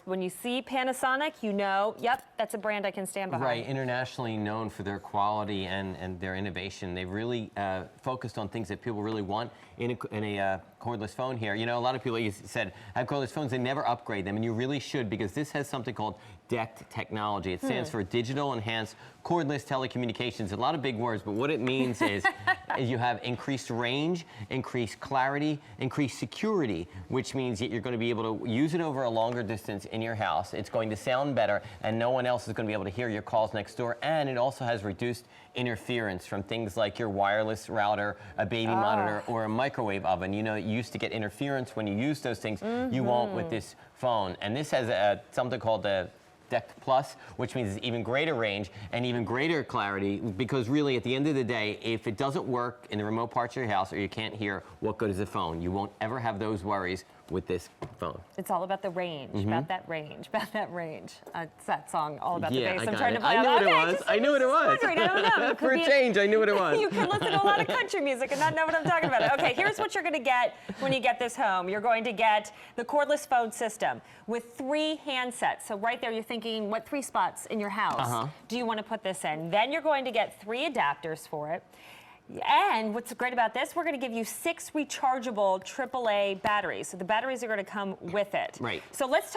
when you see Panasonic, you know, yep, that's a brand I can stand behind. Right, internationally known for their quality and their innovation. They've really focused on things that people really want in a cordless phone here. You know, a lot of people, you said, have cordless phones, they never upgrade them, and you really should, because this has something called Dect Technology. It stands for Digital Enhanced Cordless Telecommunications. A lot of big words, but what it means is you have increased range, increased clarity, increased security, which means that you're going to be able to use it over a longer distance in your house. It's going to sound better, and no one else is going to be able to hear your calls next door, and it also has reduced interference from things like your wireless router, a baby monitor, or a microwave oven. You know, you used to get interference when you use those things. You won't with this phone. And this has something called the Dect Plus, which means it's even greater range and even greater clarity, because really at the end of the day, if it doesn't work in the remote parts of your house or you can't hear, what good is the phone? You won't ever have those worries with this phone. It's all about the range, about that range, about that range. It's that song, All About the Bass. I I'm trying to play. I knew what it was. I knew what it was. I don't know. For a change, I knew what it was. You can listen to a lot of country music and not know what I'm talking about. Okay, here's what you're going to get when you get this home. You're going to get the cordless phone system with 3 handsets. So right there, you're thinking, what 3 spots in your house do you want to put this in? Then you're going to get 3 adapters for it. And what's great about this, we're going to give you 6 rechargeable AAA batteries. So the batteries are going to come with it. Right. So let's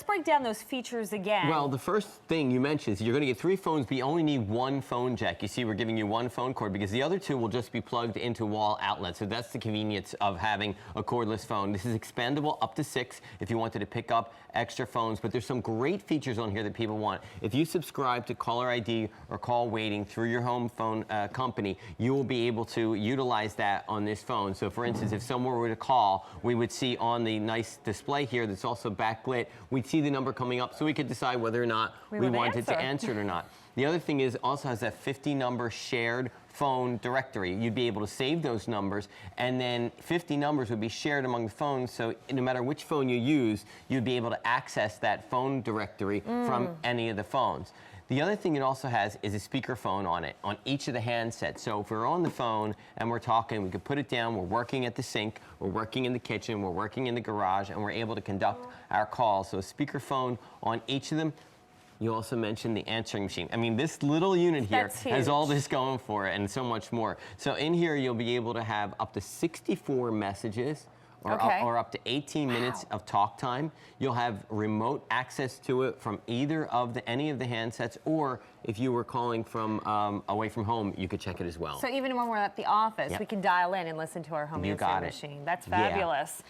break down those features again. Well, the first thing you mentioned is you're going to get 3 phones, but you only need 1 phone jack. You see, we're giving you 1 phone cord because the other 2 will just be plugged into wall outlets. So that's the convenience of having a cordless phone. This is expandable up to 6 if you wanted to pick up extra phones, but there's some great features on here that people want. If you subscribe to caller ID or call waiting through your home phone company, you will be able to utilize that on this phone. So for instance, if someone were to call, we would see on the nice display here that's also backlit, we'd see the number coming up so we could decide whether or not we wanted to answer it or not. The other thing is also has that 50 number shared phone directory. You'd be able to save those numbers, and then 50 numbers would be shared among the phones, so no matter which phone you use, you'd be able to access that phone directory from any of the phones. The other thing it also has is a speakerphone on it, on each of the handsets. So if we're on the phone and we're talking, we can put it down, we're working at the sink, we're working in the kitchen, we're working in the garage, and we're able to conduct our calls. So a speakerphone on each of them. You also mentioned the answering machine. I mean, this little unit here has all this going for it and so much more. So in here, you'll be able to have up to 64 messages or up to 18 minutes of talk time. You'll have remote access to it from either of any of the handsets, or if you were calling from away from home, you could check it as well. So even when we're at the office, we can dial in and listen to our home answering machine. That's fabulous.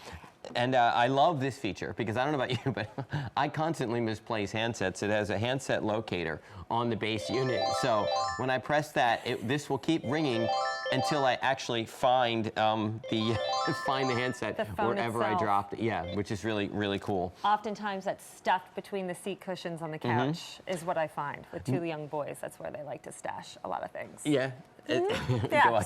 And I love this feature because I don't know about you, but I constantly misplace handsets. It has a handset locator on the base unit. So when I press that, this will keep ringing until I actually find the handset wherever I dropped it. Yeah, which is really, really cool. Oftentimes that's stuffed between the seat cushions on the couch is what I find with 2 young boys. That's where they like to stash a lot of things. Yeah. So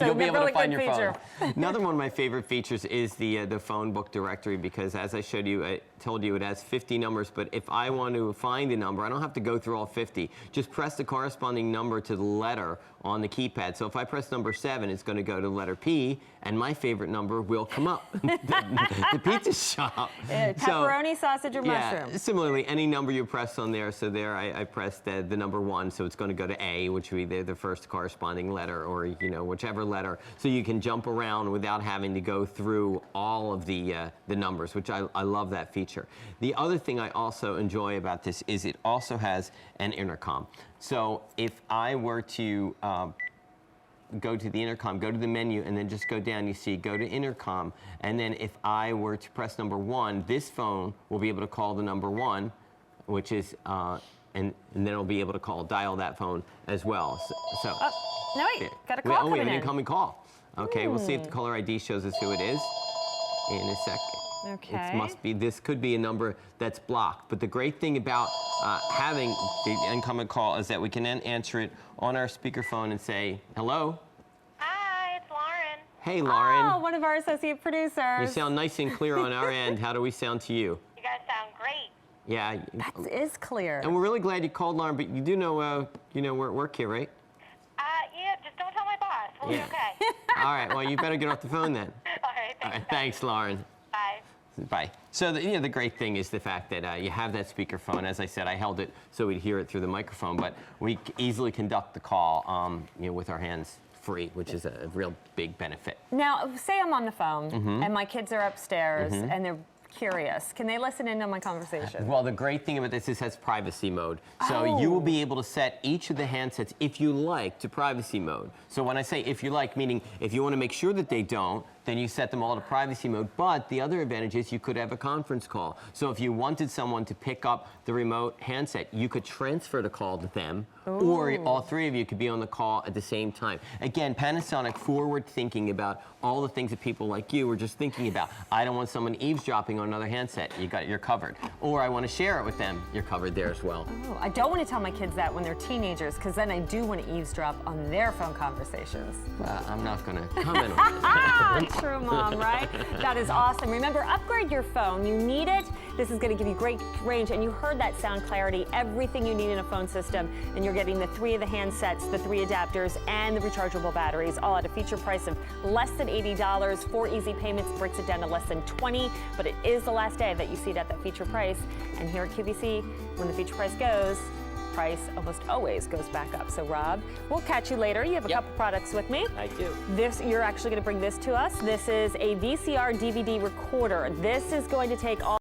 you'll be able really to find your feature. phone. Another one of my favorite features is the phone book directory, because as I showed you, I told you it has 50 numbers, but if I want to find a number, I don't have to go through all 50. Just press the corresponding number to the letter on the keypad. So if I press number 7, it's going to go to letter P, and my favorite number will come up, the pizza shop. Pepperoni, sausage, or mushroom. Similarly, any number you press on there, so there I pressed the number 1, so it's going to go to A, which would be the first corresponding letter, or whichever letter, so you can jump around without having to go through all of the numbers, which I love that feature. The other thing I also enjoy about this is it also has an intercom. So if I were to go to the intercom, go to the menu, and then just go down, you see go to intercom, and then if I were to press number 1, this phone will be able to call the number 1, which is and then it'll be able to dial that phone as well. No, wait, got a call coming in. We have an incoming call. Okay, we'll see if the caller ID shows us who it is in a second. Okay. This could be a number that's blocked. But the great thing about having the incoming call is that we can then answer it on our speakerphone and say, hello. Hi, it's Lauren. Hey, Lauren. Oh, one of our associate producers. You sound nice and clear on our end. How do we sound to you? You guys sound great. Yeah. That is clear. And we're really glad you called, Lauren, but you do know, we're at work here, right? Yeah, just don't tell my boss. We'll be okay. All right, well, you better get off the phone then. All right, thanks. All right, thanks, Lauren. Bye. Bye. So the great thing is the fact that you have that speakerphone. As I said, I held it so we'd hear it through the microphone, but we easily conduct the call with our hands free, which is a real big benefit. Now, say I'm on the phone and my kids are upstairs and they're curious. Can they listen in on my conversation? Well, the great thing about this is it has privacy mode. So you will be able to set each of the handsets, if you like, to privacy mode. So when I say if you like, meaning if you want to make sure that they don't, then you set them all to privacy mode. But the other advantage is you could have a conference call. So if you wanted someone to pick up the remote handset, you could transfer the call to them, or all three of you could be on the call at the same time. Again, Panasonic forward thinking about all the things that people like you were just thinking about. I don't want someone eavesdropping on another handset. You're covered. Or I want to share it with them. You're covered there as well. Oh, I don't want to tell my kids that when they're teenagers, because then I do want to eavesdrop on their phone conversations. I'm not going to comment on that. True, Mom, right? That is awesome. Remember, upgrade your phone. You need it. This is going to give you great range, and you heard that sound clarity, everything you need in a phone system, and you're getting the 3 of the handsets, the 3 adapters, and the rechargeable batteries, all at a feature price of less than $80. 4 easy payments breaks it down to less than $20, but it is the last day that you see it at that feature price. And here at QVC, when the feature price goes, price almost always goes back up. So Rob, we'll catch you later. You have a couple products with me. I do. You're actually going to bring this to us. This is a VCR DVD recorder. This is going to take all